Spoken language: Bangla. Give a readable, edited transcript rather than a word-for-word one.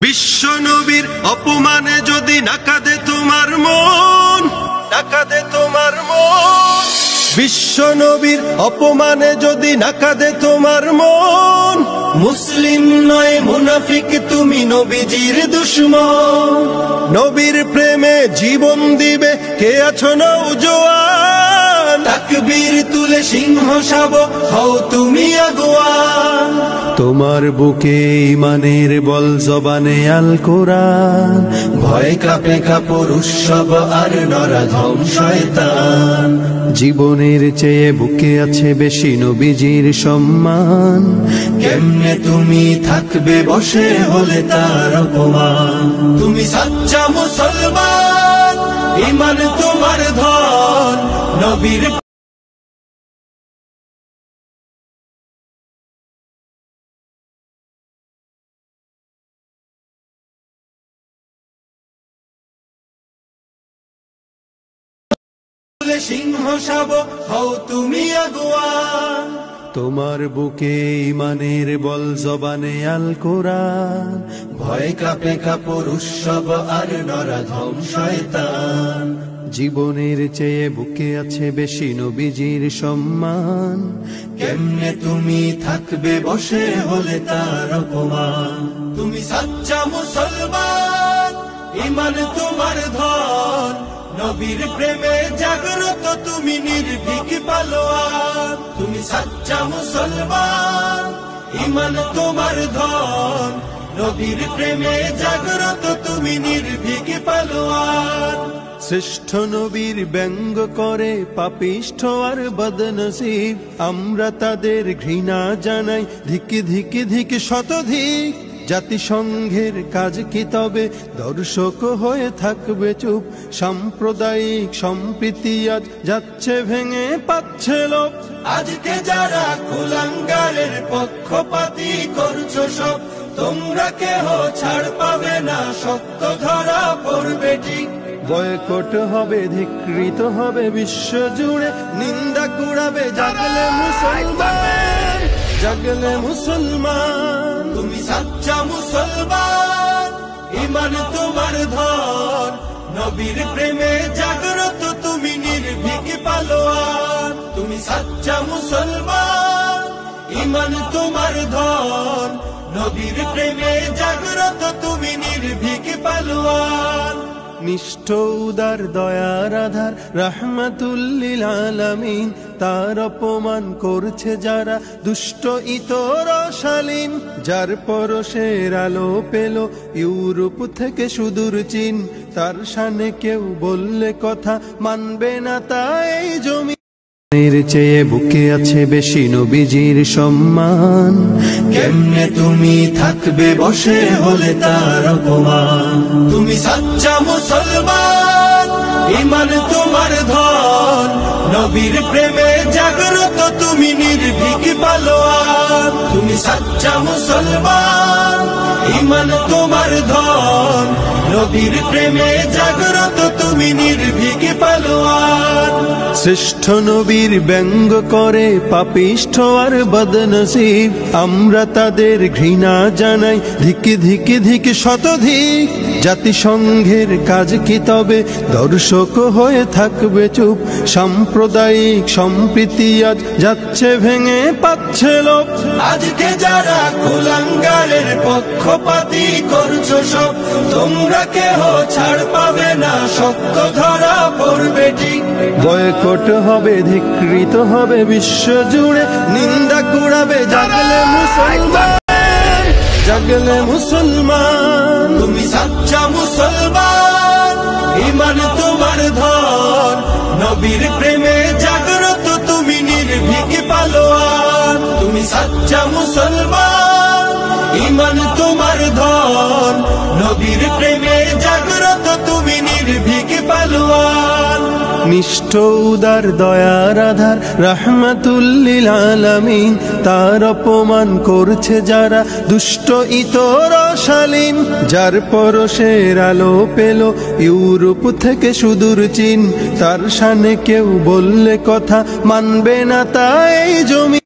বিশ্ব নবীর অপমানে যদি না কাঁদে তোমার মন, না কাঁদে তোমার মন। বিশ্ব নবীর অপমানে যদি না কাঁদে তোমার মন, মুসলিম নয় মুনাফিক তুমি নবীজির দুশমন। নবীর প্রেমে জীবন দিবে কে আছো নওজোয়ান, তাকবীর তুলে সিংহ শাবক হও তুমি আগুয়ান। তোমার বুকে ইমানের বল জবানে আল কোরআন, ভয় কাঁপে কাপড় উৎসব আর নরাধম শয়তান। জীবনের চেয়ে বুকে আছে বেশি নবীজির সম্মান, কেমনে তুমি থাকবে বসে হলে তার অপমান। তুমি সাচ্চা মুসলমান, ইমান তোমার ধন, নবীর সিংহ শাবক হও তুমি আগুয়ান। তোমার বুকে ইমানের বল জবানে আল কোরআন, ভয় কাঁপে কাপড় উৎসব আর নরাধম শয়তান। জীবনের চেয়ে বুকে আছে বেশি নবীজির সম্মান, কেমনে তুমি থাকবে বসে হলে তার অপমান। তুমি সাচ্চা মুসলমান, ইমান তোমার ধন, নবীর প্রেমে জাগ্রত তুমি নির্ভীক পালোয়ান। তুমি সাচ্চা মুসলমান, ইমান তোমার ধন, নবীর প্রেমে জাগ্রত তুমি নির্ভীক পালোয়ান। শ্রেষ্ঠ নবীর ব্যঙ্গ করে পাপিষ্ঠ আর বদনসিব, আমরা তাদের ঘৃণা জানাই ধিক ধিক ধিক শতধিক। জাতিসংঘের কাজ কি তবে দর্শক হয়ে থাকবে চুপ, সাম্প্রদায়িক সম্প্রীতি আজ যাচ্ছে ভেঙে পাচ্ছে লোক। আজকে যারা কুলাঙ্গারের পক্ষপাতী করছো সব, তোমরা কেহ ছাড় পাবে না, সত্য ধরা পড়বে ঠিক। বয়কট হবে, ধিক্কৃত হবে বিশ্ব জুড়ে, নিন্দা কুড়াবে জাগলে মুসলমান, জাগলে মুসলমান। তুমি সাচ্চা মুসলমান, ইমান তোমার ধন, নবীর প্রেমে জাগ্রত তুমি নির্ভীক পালোয়ান। তুমি সাচ্চা মুসলমান, ইমান তোমার ধন, নবীর প্রেমে জাগ্রত তুমি নির্ভীক পালোয়ান। নিষ্ঠ উদার দয়ার আধার রাহমাতুল লিল আলামিন, তার অপমান করছে যারা দুষ্ট ইতর শালীন। যার পরশের আলো পেল ইউরোপ থেকে সুদূর চীন, তার শানে কেউ বললে কথা মানবে না তাই জমি। চেয়ে বুকে আছে বেশি নবীজির সম্মান, কেমনে তুমি থাকবে বসে হলে তার অপমান। তুমি সাচ্চা মুসলমান, ইমান তোমার ধন, নবীর প্রেমে জাগ্রত তুমি নির্ভীক পালোয়ান। তুমি সাচ্চা মুসলমান, ইমান তোমার ধন, নবীর প্রেমে জাগ্রত তুমি নির্ভীক পালোয়ান। শ্রেষ্ঠ নবীর ব্যঙ্গ করে পাপিষ্ঠ আর বদনসিব, আমরা তাদের ঘৃণা জানাই ধিক ধিক ধিক শতধিক। জাতিসংঘের কাজ কি তবে দর্শক হয়ে থাকবে চুপ, সাম্প্রদায়িক সম্প্রীতি আজ যাচ্ছে ভেঙে পাচ্ছে লোক। আজকে যারা কুলাঙ্গারের পক্ষপাতী করছো সব, তোমরা কেহ ছাড় পাবে না, সত্য ধরা পড়বে ঠিক। বয়কট হবে, ধিক্কৃত হবে বিশ্ব জুড়ে, নিন্দা কুড়াবে জাগলে মুসলমান, জাগলে মুসলমান। তুমি সাচ্চা মুসলমান, ইমান তোমার ধন, নবীর প্রেমে জাগ্রত তুমি নির্ভীক পালোয়ান। তুমি সাচ্চা মুসলমান, ইমান তোমার ধন, নবীর প্রেমে জাগ্রত তুমি নির্ভীক পালোয়ান। নিষ্ঠ উদার দয়ার আধার রাহমাতুল লিল আলামিন, তার অপমান করছে যারা দুষ্ট ইতর শালীন। যার পরশের আলো পেল ইউরোপ থেকে সুদূর চীন, তার শানে কেউ বললে কথা মানবে না তাই জমি।